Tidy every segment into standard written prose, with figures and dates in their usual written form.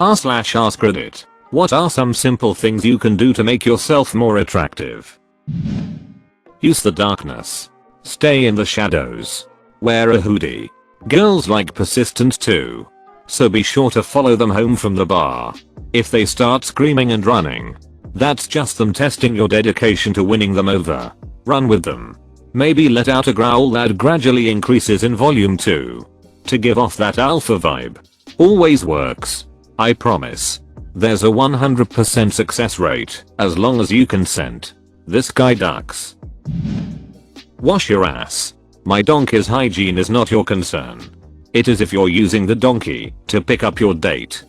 r/AskReddit. What are some simple things you can do to make yourself more attractive? Use the darkness. Stay in the shadows. Wear a hoodie. Girls like persistence too. So be sure to follow them home from the bar. If they start screaming and running, that's just them testing your dedication to winning them over. Run with them. Maybe let out a growl that gradually increases in volume too, to give off that alpha vibe. Always works. I promise. There's a 100% success rate, as long as you consent. This guy ducks. Wash your ass. My donkey's hygiene is not your concern. It is if you're using the donkey to pick up your date.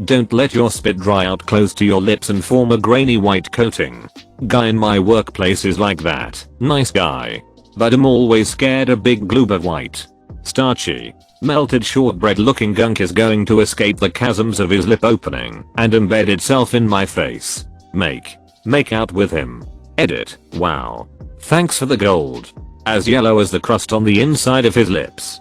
Don't let your spit dry out close to your lips and form a grainy white coating. Guy in my workplace is like that. Nice guy. But I'm always scared a big glob of white, starchy, melted shortbread looking gunk is going to escape the chasms of his lip opening and embed itself in my face. Make out with him. Edit. Wow. Thanks for the gold. As yellow as the crust on the inside of his lips.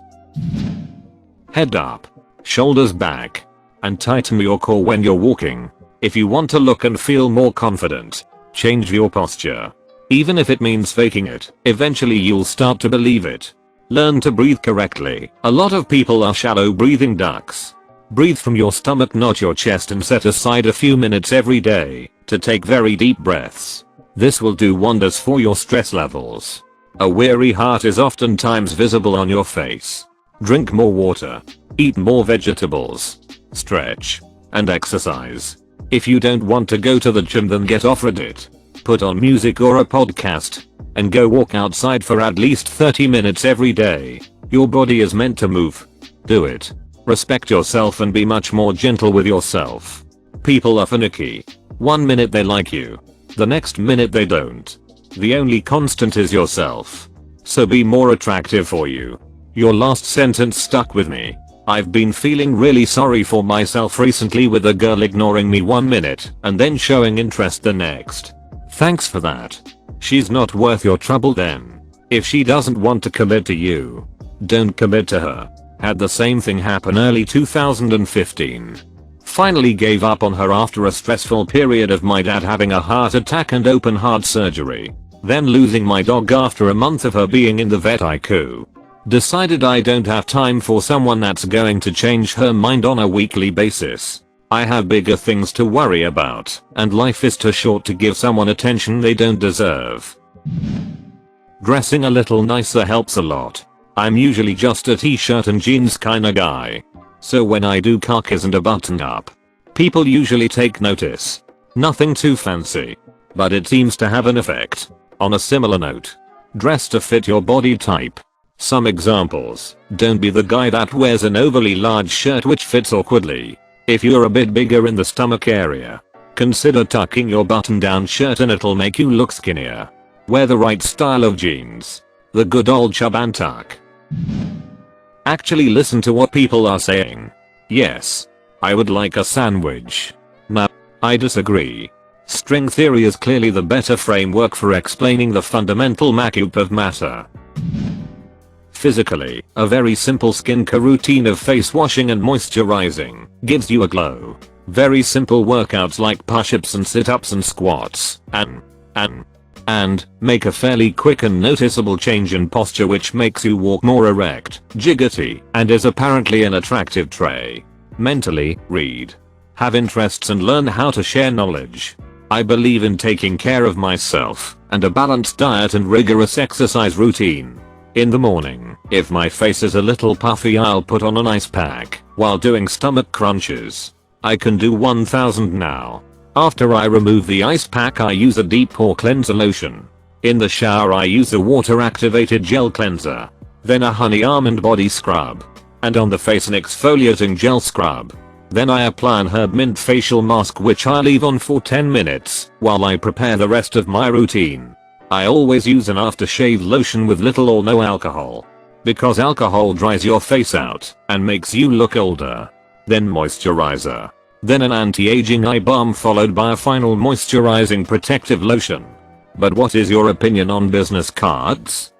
Head up. Shoulders back. And tighten your core when you're walking. If you want to look and feel more confident, change your posture. Even if it means faking it, eventually you'll start to believe it. Learn to breathe correctly. A lot of people are shallow breathing ducks. Breathe from your stomach, not your chest, and set aside a few minutes every day to take very deep breaths. This will do wonders for your stress levels. A weary heart is oftentimes visible on your face. Drink more water. Eat more vegetables. Stretch. And exercise. If you don't want to go to the gym, then get off Reddit. Put on music or a podcast. And go walk outside for at least 30 minutes every day. Your body is meant to move. Do it. Respect yourself and be much more gentle with yourself. People are finicky. One minute they like you. The next minute they don't. The only constant is yourself. So be more attractive for you. Your last sentence stuck with me. I've been feeling really sorry for myself recently with a girl ignoring me 1 minute and then showing interest the next. Thanks for that. She's not worth your trouble then. If she doesn't want to commit to you, don't commit to her. Had the same thing happen early 2015. Finally gave up on her after a stressful period of my dad having a heart attack and open heart surgery. Then losing my dog after a month of her being in the vet ICU. Decided I don't have time for someone that's going to change her mind on a weekly basis. I have bigger things to worry about, and life is too short to give someone attention they don't deserve. Dressing a little nicer helps a lot. I'm usually just a t-shirt and jeans kinda guy. So when I do khakis and a button up, people usually take notice. Nothing too fancy. But it seems to have an effect. On a similar note, dress to fit your body type. Some examples: don't be the guy that wears an overly large shirt which fits awkwardly. If you're a bit bigger in the stomach area, consider tucking your button-down shirt and it'll make you look skinnier. Wear the right style of jeans. The good old chub and tuck. Actually listen to what people are saying. Yes, I would like a sandwich. Nah, I disagree. String theory is clearly the better framework for explaining the fundamental makeup of matter. Physically, a very simple skincare routine of face washing and moisturizing gives you a glow. Very simple workouts like push-ups and sit-ups and squats, and make a fairly quick and noticeable change in posture which makes you walk more erect, jiggity, and is apparently an attractive trait. Mentally, read. Have interests and learn how to share knowledge. I believe in taking care of myself, and a balanced diet and rigorous exercise routine. In the morning, if my face is a little puffy, I'll put on an ice pack while doing stomach crunches. I can do 1000 now. After I remove the ice pack, I use a deep pore cleanser lotion. In the shower, I use a water activated gel cleanser. Then a honey almond body scrub. And on the face, an exfoliating gel scrub. Then I apply an herb mint facial mask which I leave on for 10 minutes while I prepare the rest of my routine. I always use an aftershave lotion with little or no alcohol. Because alcohol dries your face out and makes you look older. Then moisturizer. Then an anti-aging eye balm followed by a final moisturizing protective lotion. But what is your opinion on business cards?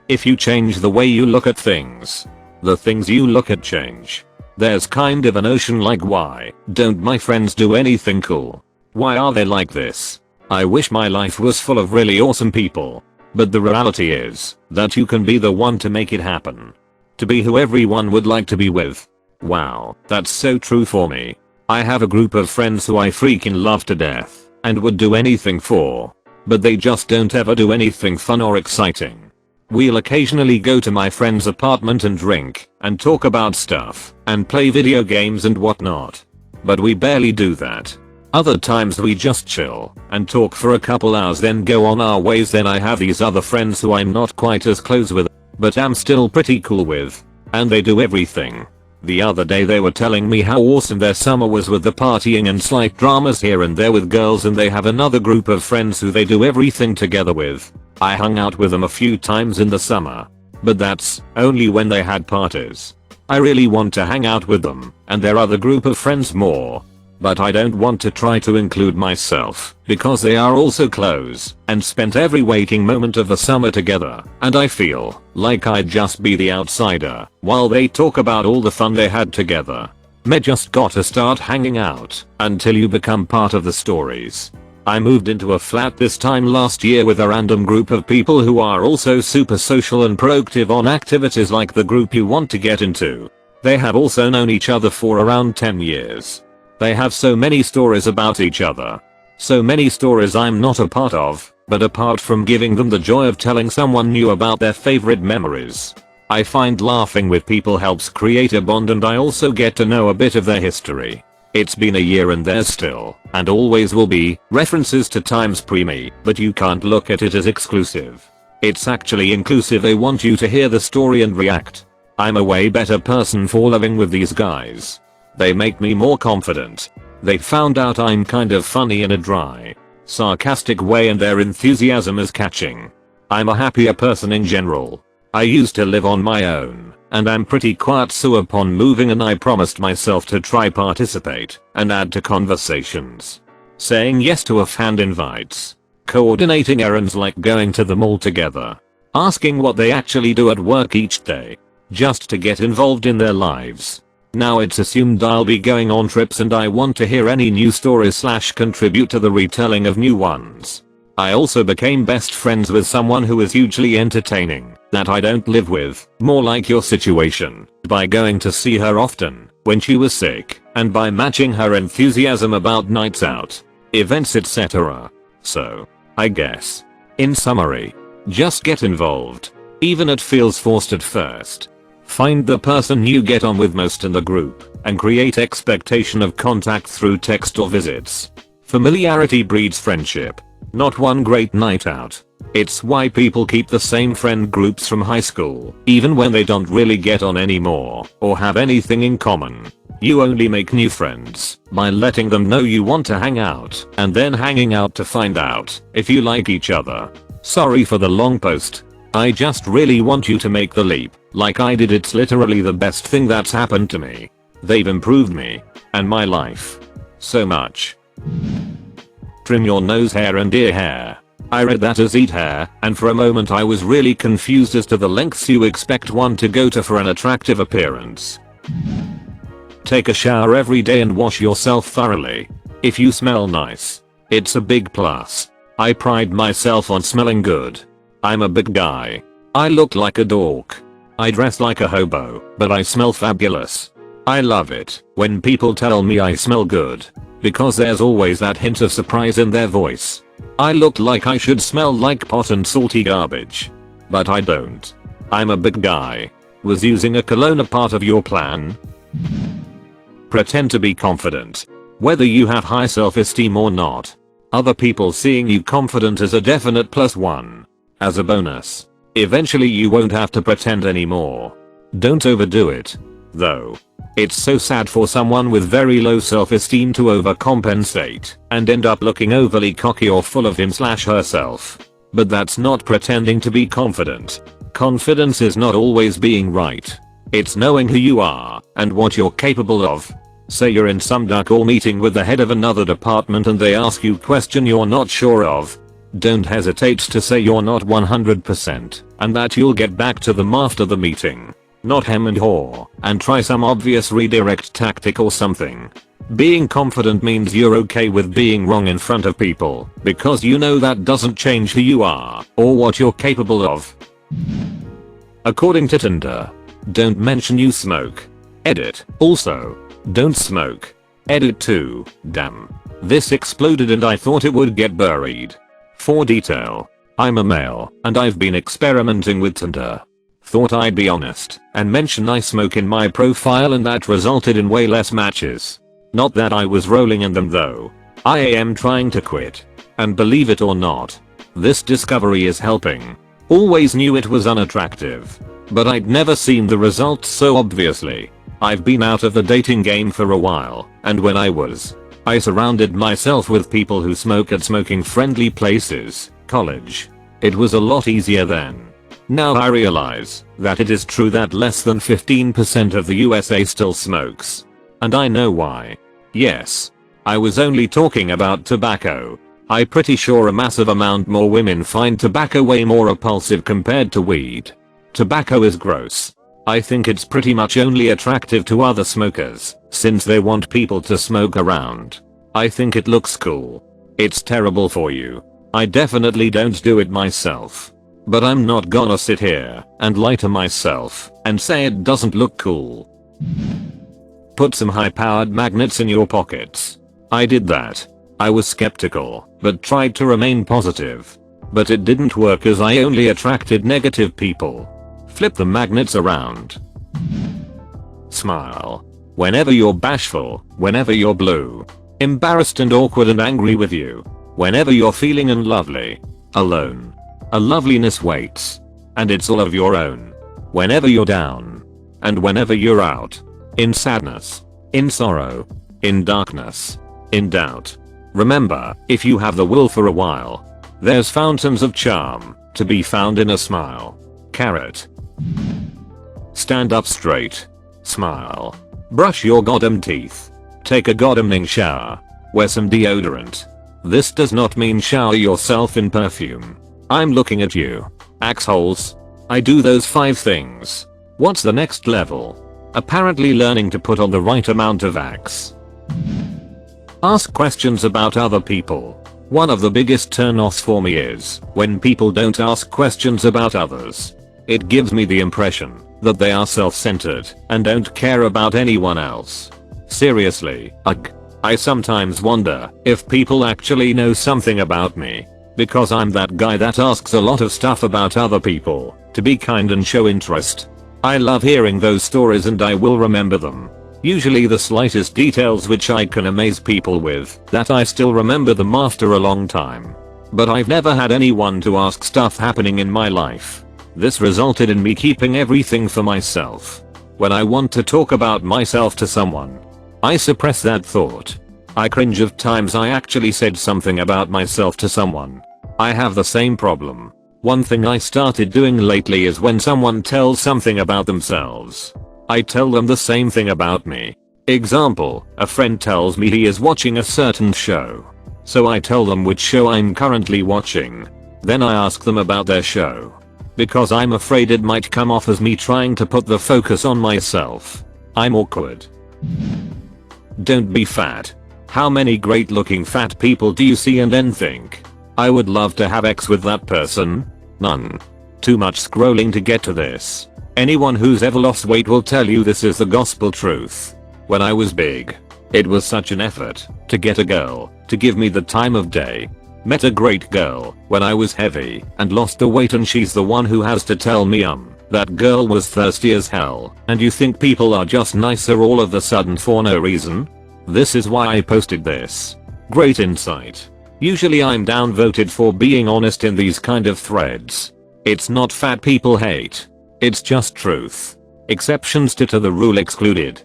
If you change the way you look at things, the things you look at change. There's kind of an ocean like why don't my friends do anything cool? Why are they like this? I wish my life was full of really awesome people. But the reality is that you can be the one to make it happen. To be who everyone would like to be with. Wow, that's so true for me. I have a group of friends who I freaking love to death and would do anything for. But they just don't ever do anything fun or exciting. We'll occasionally go to my friend's apartment and drink and talk about stuff and play video games and whatnot. But we barely do that. Other times we just chill and talk for a couple hours then go on our ways. Then I have these other friends who I'm not quite as close with, but am still pretty cool with. And they do everything. The other day they were telling me how awesome their summer was with the partying and slight dramas here and there with girls, and they have another group of friends who they do everything together with. I hung out with them a few times in the summer. But that's only when they had parties. I really want to hang out with them and their other group of friends more. But I don't want to try to include myself because they are also close and spent every waking moment of the summer together, and I feel like I'd just be the outsider while they talk about all the fun they had together. Me just gotta start hanging out until you become part of the stories. I moved into a flat this time last year with a random group of people who are also super social and proactive on activities like the group you want to get into. They have also known each other for around 10 years. They have so many stories about each other. So many stories I'm not a part of, but apart from giving them the joy of telling someone new about their favorite memories. I find laughing with people helps create a bond, and I also get to know a bit of their history. It's been a year and there's still, and always will be, references to times pre-me, but you can't look at it as exclusive. It's actually inclusive. They want you to hear the story and react. I'm a way better person for living with these guys. They make me more confident. They found out I'm kind of funny in a dry, sarcastic way, and their enthusiasm is catching. I'm a happier person in general. I used to live on my own, and I'm pretty quiet, so upon moving and I promised myself to try participate and add to conversations. Saying yes to offhand invites. Coordinating errands like going to the mall together. Asking what they actually do at work each day. Just to get involved in their lives. Now it's assumed I'll be going on trips and I want to hear any new stories / contribute to the retelling of new ones. I also became best friends with someone who is hugely entertaining that I don't live with, more like your situation, by going to see her often when she was sick and by matching her enthusiasm about nights out, events, etc. So, I guess, in summary, just get involved, even it feels forced at first. Find the person you get on with most in the group and create expectation of contact through text or visits. Familiarity breeds friendship, not one great night out. It's why people keep the same friend groups from high school, even when they don't really get on anymore or have anything in common. You only make new friends by letting them know you want to hang out and then hanging out to find out if you like each other. Sorry for the long post. I just really want you to make the leap, like I did. It's literally the best thing that's happened to me. They've improved me and my life so much. Trim your nose hair and ear hair. I read that as eat hair, and for a moment I was really confused as to the lengths you expect one to go to for an attractive appearance. Take a shower every day and wash yourself thoroughly. If you smell nice, it's a big plus. I pride myself on smelling good. I'm a big guy. I look like a dork. I dress like a hobo, but I smell fabulous. I love it when people tell me I smell good, because there's always that hint of surprise in their voice. I look like I should smell like pot and salty garbage, but I don't. I'm a big guy. Was using a cologne a part of your plan? Pretend to be confident. Whether you have high self-esteem or not, other people seeing you confident is a definite +1. As a bonus, eventually you won't have to pretend anymore. Don't overdo it, though. It's so sad for someone with very low self-esteem to overcompensate and end up looking overly cocky or full of him/herself. But that's not pretending to be confident. Confidence is not always being right. It's knowing who you are and what you're capable of. Say you're in some duck call meeting with the head of another department and they ask you a question you're not sure of. Don't hesitate to say you're not 100% and that you'll get back to them after the meeting. not hem and haw and try some obvious redirect tactic or something. Being confident means you're okay with being wrong in front of people because you know that doesn't change who you are or what you're capable of. According to Tinder, don't mention you smoke. Edit. Also, don't smoke. Edit 2. Damn. This exploded and I thought it would get buried. For detail. I'm a male and I've been experimenting with Tinder. Thought I'd be honest and mention I smoke in my profile and that resulted in way less matches. Not that I was rolling in them though. I am trying to quit. And believe it or not, this discovery is helping. Always knew it was unattractive. But I'd never seen the results so obviously. I've been out of the dating game for a while, and when I surrounded myself with people who smoke at smoking friendly places, college. It was a lot easier then. Now I realize that it is true that less than 15% of the USA still smokes. And I know why. Yes. I was only talking about tobacco. I'm pretty sure a massive amount more women find tobacco way more repulsive compared to weed. Tobacco is gross. I think it's pretty much only attractive to other smokers, since they want people to smoke around. I think it looks cool. It's terrible for you. I definitely don't do it myself. But I'm not gonna sit here and lie to myself and say it doesn't look cool. Put some high-powered magnets in your pockets. I did that. I was skeptical, but tried to remain positive. But it didn't work as I only attracted negative people. Flip the magnets around. Smile. Whenever you're bashful, whenever you're blue, embarrassed and awkward and angry with you, whenever you're feeling unlovely, alone. A loveliness waits. And it's all of your own. Whenever you're down. And whenever you're out. In sadness. In sorrow. In darkness. In doubt. Remember, if you have the will for a while, there's fountains of charm to be found in a smile. Carrot. Stand up straight. Smile. Brush your goddamn teeth. Take a goddamning shower. Wear some deodorant. This does not mean shower yourself in perfume. I'm looking at you. Axholes. I do those 5 things. What's the next level? Apparently learning to put on the right amount of Axe. Ask questions about other people. One of the biggest turn-offs for me is when people don't ask questions about others. It gives me the impression that they are self-centered and don't care about anyone else. Seriously, ugh. I sometimes wonder if people actually know something about me. Because I'm that guy that asks a lot of stuff about other people to be kind and show interest. I love hearing those stories and I will remember them. Usually the slightest details which I can amaze people with that I still remember them after a long time. But I've never had anyone to ask stuff happening in my life. This resulted in me keeping everything for myself. When I want to talk about myself to someone, I suppress that thought. I cringe of times I actually said something about myself to someone. I have the same problem. One thing I started doing lately is when someone tells something about themselves, I tell them the same thing about me. Example, a friend tells me he is watching a certain show. So I tell them which show I'm currently watching. Then I ask them about their show. Because I'm afraid it might come off as me trying to put the focus on myself. I'm awkward. Don't be fat. How many great looking fat people do you see and then think, I would love to have sex with that person? None. Too much scrolling to get to this. Anyone who's ever lost weight will tell you this is the gospel truth. When I was big, it was such an effort to get a girl to give me the time of day. Met a great girl when I was heavy and lost the weight and she's the one who has to tell me that girl was thirsty as hell and you think people are just nicer all of a sudden for no reason? This is why I posted this. Great insight. Usually I'm downvoted for being honest in these kind of threads. It's not fat people hate. It's just truth. Exceptions to the rule excluded.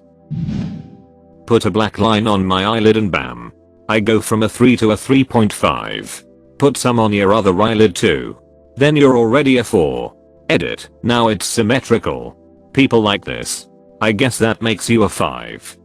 Put a black line on my eyelid and bam. I go from a 3 to a 3.5. Put some on your other eyelid too. Then you're already a 4. Edit. Now it's symmetrical. People like this. I guess that makes you a 5.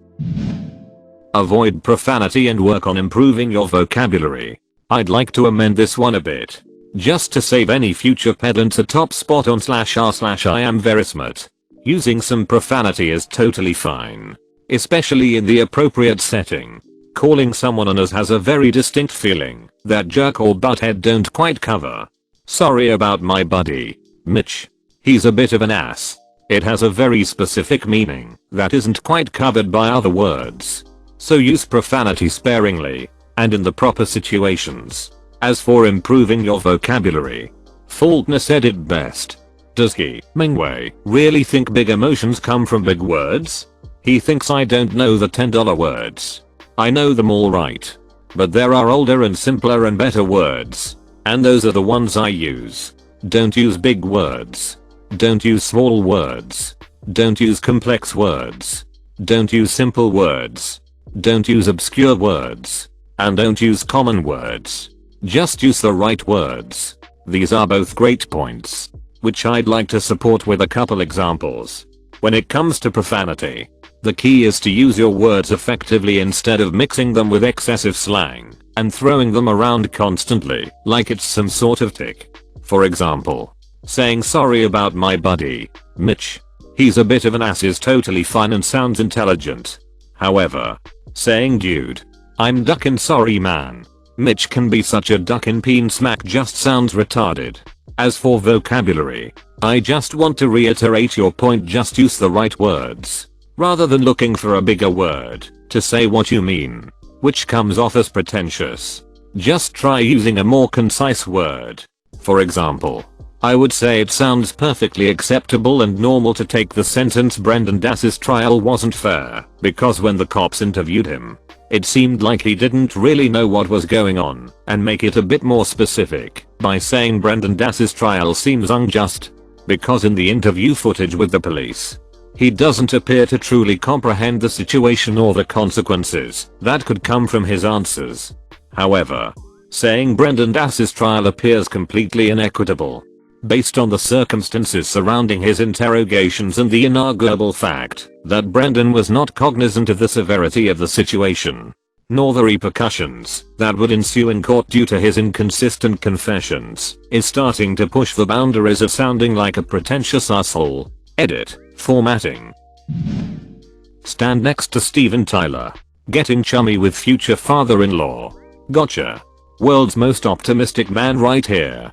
Avoid profanity and work on improving your vocabulary. I'd like to amend this one a bit. Just to save any future pedants a top spot on /r/I am very smart. Using some profanity is totally fine. Especially in the appropriate setting. Calling someone an ass has a very distinct feeling that jerk or butthead don't quite cover. Sorry about my buddy, Mitch. He's a bit of an ass. It has a very specific meaning that isn't quite covered by other words. So use profanity sparingly and in the proper situations. As for improving your vocabulary, Faulkner said it best. Does he, Mingwei, really think big emotions come from big words? He thinks I don't know the $10 words. I know them all right. But there are older and simpler and better words. And those are the ones I use. Don't use big words. Don't use small words. Don't use complex words. Don't use simple words. Don't use obscure words. And don't use common words. Just use the right words. These are both great points, which I'd like to support with a couple examples. When it comes to profanity, the key is to use your words effectively instead of mixing them with excessive slang and throwing them around constantly like it's some sort of tick. For example, saying sorry about my buddy, Mitch. He's a bit of an ass is totally fine and sounds intelligent. However, saying dude, I'm duckin' sorry man, Mitch can be such a duckin' peen smack just sounds retarded. As for vocabulary, I just want to reiterate your point, just use the right words. Rather than looking for a bigger word to say what you mean, which comes off as pretentious. Just try using a more concise word. For example, I would say it sounds perfectly acceptable and normal to take the sentence Brendan Dass's trial wasn't fair because when the cops interviewed him, it seemed like he didn't really know what was going on, and make it a bit more specific by saying Brendan Dass's trial seems unjust because in the interview footage with the police, he doesn't appear to truly comprehend the situation or the consequences that could come from his answers. However, saying Brendan Dass's trial appears completely inequitable based on the circumstances surrounding his interrogations and the inarguable fact that Brendan was not cognizant of the severity of the situation, nor the repercussions that would ensue in court due to his inconsistent confessions, is starting to push the boundaries of sounding like a pretentious asshole. Edit. Formatting. Stand next to Steven Tyler. Getting chummy with future father-in-law. Gotcha. World's most optimistic man right here.